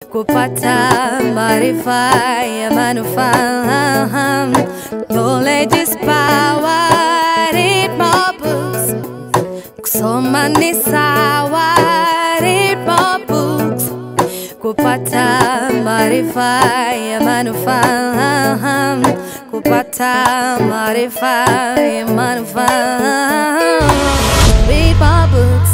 Kupata maarifa ya manufaa. Knowledge is power. Read more books. Kusoma ni sawa. Read more books. Kupata maarifa ya manufaa. Kupata maarifa ya manufaa. Read more books.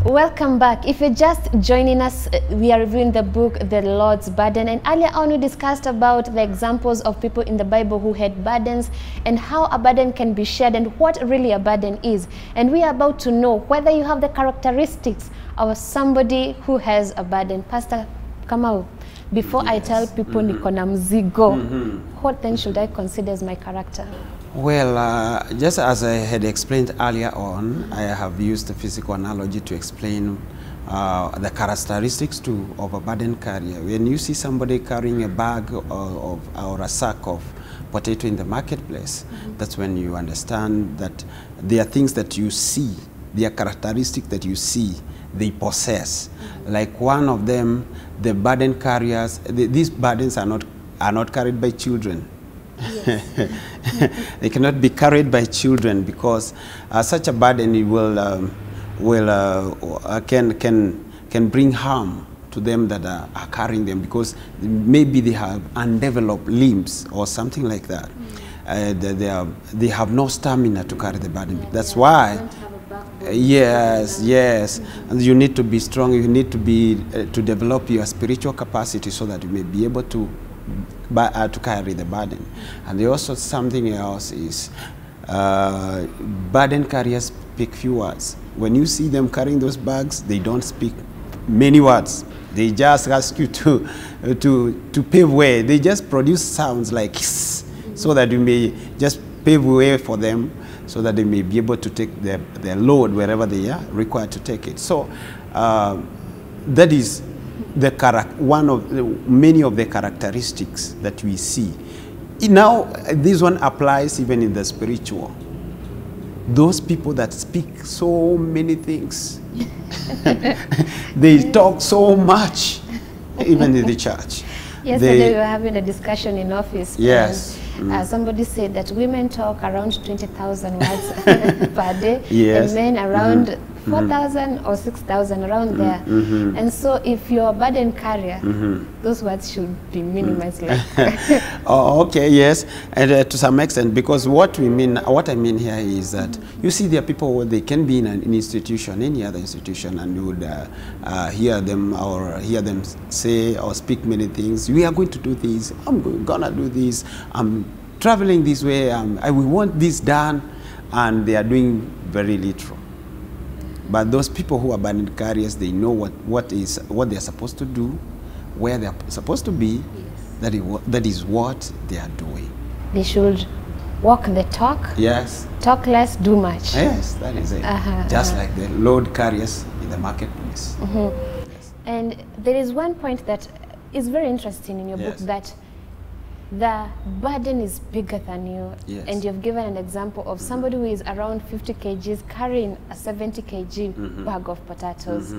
Welcome back. If you're just joining us, we are reviewing the book The Lord's Burden, and earlier on we discussed about the examples of people in the Bible who had burdens and how a burden can be shared and what really a burden is. And we are about to know whether you have the characteristics of somebody who has a burden. Pastor Kamau, before I tell people niko na mzigo, what then should I consider as my character? Well, just as I had explained earlier on, I have used the physical analogy to explain the characteristics of a burden carrier. When you see somebody carrying a bag or a sack of potato in the marketplace, that's when you understand that there are things that you see, there are characteristics that you see, they possess. Like one of them, the burden carriers, these burdens are not carried by children. Yes. They cannot be carried by children because such a burden can bring harm to them that are carrying them, because maybe they have undeveloped limbs or something like that. They have no stamina to carry the burden. That's why. Yes. And you need to be strong. You need to develop your spiritual capacity so that you may be able to carry the burden. And there also something else is burden carriers speak few words. When you see them carrying those bags, they don't speak many words. They just ask you to pave way. They just produce sounds like hiss, so that you may just pave way for them, so that they may be able to take their load wherever they are required to take it. So that is one of many of the characteristics that we see. Now, this one applies even in the spiritual. Those people that speak so many things, they talk so much, even in the church. Yesterday we were having a discussion in office. Yes. Somebody said that women talk around 20,000 words per day, yes. and men around 4,000 or 6,000, around there. And so if you're a burden carrier, those words should be minimized. Oh, okay, yes, and to some extent, because what I mean here is that you see there are people where they can be in an institution, any other institution, and you would hear them say or speak many things. We are going to do this. I'm gonna do this. I'm traveling this way. We want this done, and they are doing very little. But those people who are burden carriers, they know what they are supposed to do, where they are supposed to be. Yes. That is what they are doing. They should walk the talk. Yes. Talk less, do much. Yes, that is it. Just like the load carriers in the marketplace. Yes. And there is one point that is very interesting in your book, that the burden is bigger than you. Yes. And you've given an example of somebody who is around 50 kgs carrying a 70 kg bag of potatoes.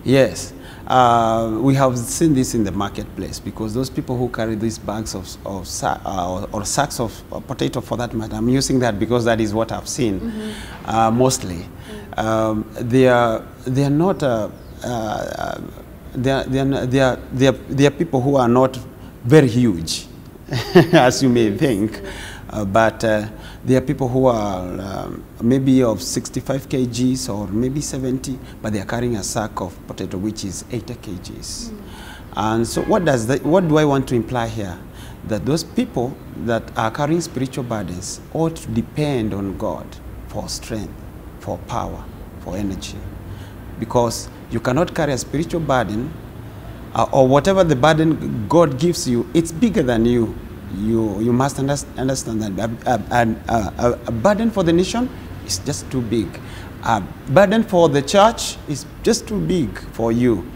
Yes, we have seen this in the marketplace, because those people who carry these bags or sacks of potato, for that matter, I'm using that because that is what I've seen mostly. They are people who are not very huge, as you may think, but there are people who are maybe of 65 kgs or maybe 70, but they are carrying a sack of potato which is 80 kgs. And so what do I want to imply here? That those people that are carrying spiritual burdens ought to depend on God for strength, for power, for energy. Because you cannot carry a spiritual burden, or whatever the burden God gives you, it's bigger than you. You must understand that a burden for the nation is just too big. A burden for the church is just too big for you.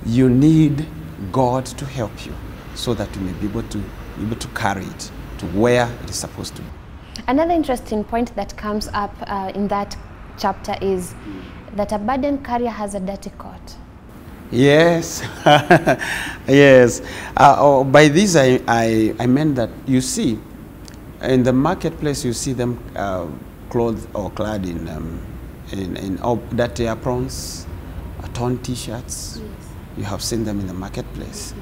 You need God to help you so that you may be able to carry it to where it is supposed to be. Another interesting point that comes up in that chapter is that a burden carrier has a dirty coat. Yes, yes. By this I meant that you see, in the marketplace you see them clothed or clad in dirty aprons, torn T-shirts. Yes. You have seen them in the marketplace.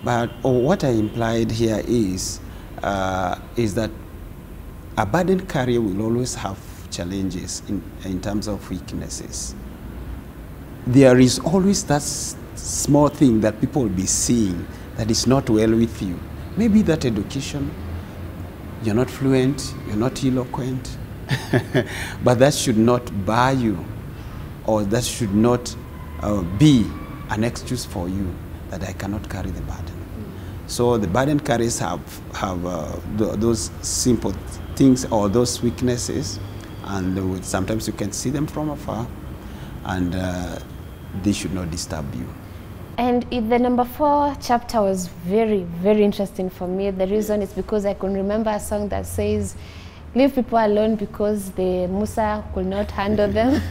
But what I implied here is that a burden carrier will always have challenges in terms of weaknesses. There is always that small thing that people will be seeing that is not well with you. Maybe that education, you're not fluent, you're not eloquent, but that should not bar you, or that should not be an excuse for you that I cannot carry the burden. So the burden carriers have those simple things or those weaknesses, and sometimes you can see them from afar, and they should not disturb you. And the number 4 chapter was very, very interesting for me. The reason is because I can remember a song that says, leave people alone because the Musa could not handle them.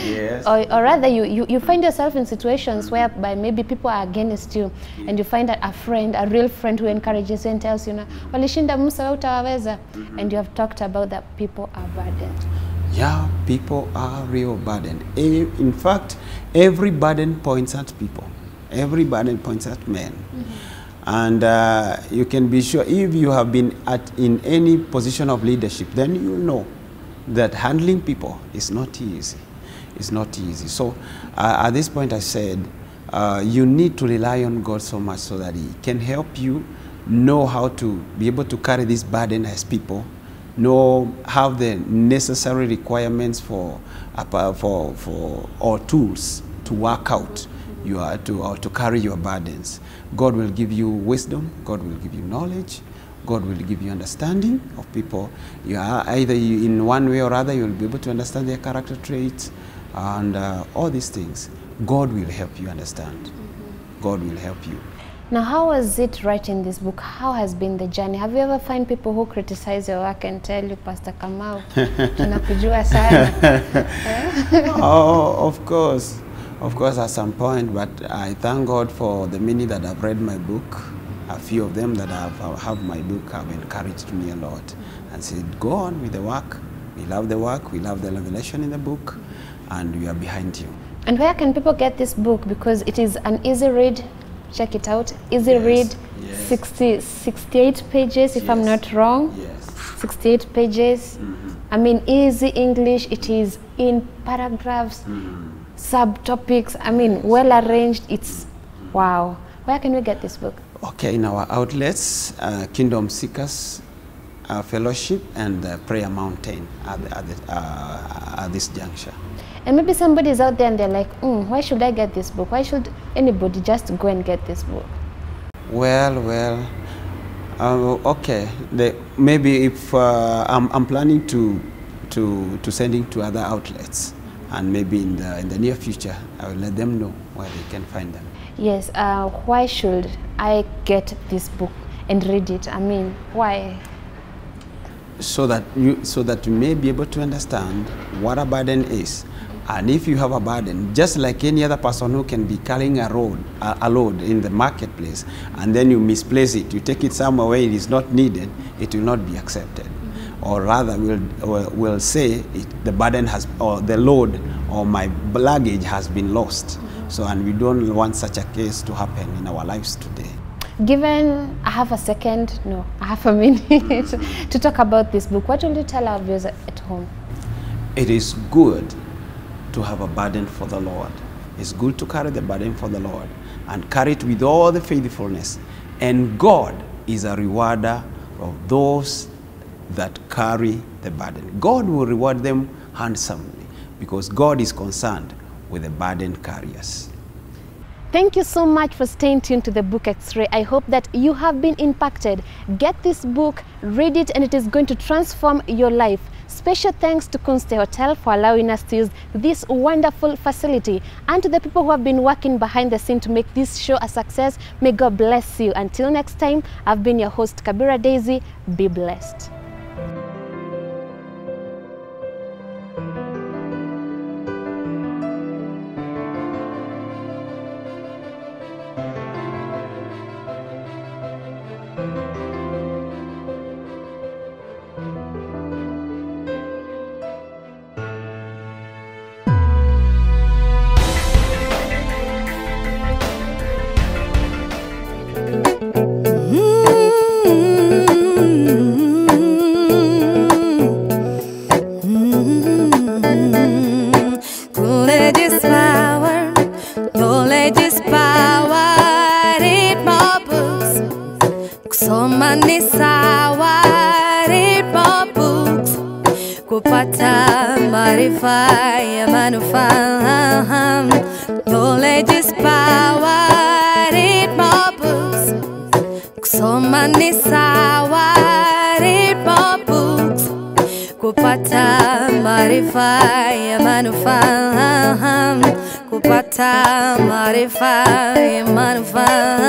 Yes. Or rather, you find yourself in situations whereby maybe people are against you, and you find a friend, a real friend who encourages you and tells you, walishinda Musa utawaweza. And you have talked about that people are burdened. Yeah, people are real burdened. In fact, every burden points at people. Every burden points at men. And you can be sure, if you have been in any position of leadership, then you know that handling people is not easy. It's not easy. So at this point I said, you need to rely on God so much so that He can help you know how to be able to carry this burden as people, have the necessary requirements for or tools to work out to carry your burdens. God will give you wisdom, God will give you knowledge, God will give you understanding of people. Either in one way or other you'll be able to understand their character traits and all these things. God will help you understand. God will help you. Now, how was it writing this book? How has been the journey? Have you ever found people who criticize your work and tell you, Pastor Kamau, tunakujua sana? Oh, of course at some point, but I thank God for the many that have read my book. A few of them that have my book have encouraged me a lot and said, go on with the work. We love the work, we love the revelation in the book, and we are behind you. And where can people get this book? Because it is an easy read. Check it out. Easy read, yes. 68 pages, if I'm not wrong. Yes. 68 pages. I mean, easy English. It is in paragraphs, subtopics. I mean, well arranged. It's wow. Where can we get this book? Okay, in our outlets, Kingdom Seekers Fellowship and Prayer Mountain at this juncture. And maybe somebody is out there and they're like, why should I get this book? Why should anybody just go and get this book? Well, okay. Maybe if I'm planning to sending to other outlets, and maybe in the near future, I will let them know where they can find them. Yes. Why should I get this book and read it? I mean, why? So that you may be able to understand what a burden is. And if you have a burden, just like any other person who can be carrying a load in the marketplace, and then you misplace it, you take it somewhere where it is not needed, it will not be accepted. Or rather, we'll say the burden has, or the load, or my luggage has been lost. So, and we don't want such a case to happen in our lives today. Given I have a minute to talk about this book, what will you tell our viewers at home? It is good to have a burden for the Lord. It's good to carry the burden for the Lord and carry it with all the faithfulness. And God is a rewarder of those that carry the burden. God will reward them handsomely because God is concerned with the burden carriers. Thank you so much for staying tuned to the book X-Ray. I hope that you have been impacted. Get this book, read it, and it is going to transform your life. Special thanks to Kunste Hotel for allowing us to use this wonderful facility, and to the people who have been working behind the scene to make this show a success. May God bless you. Until next time, I've been your host, Kabira Daisy. Be blessed. maarifa ya manufaa. Knowledge is power, read more books. Kusoma ni sawa, read more books. Kupata maarifa ya manufaa. Kupata maarifa ya manufaa.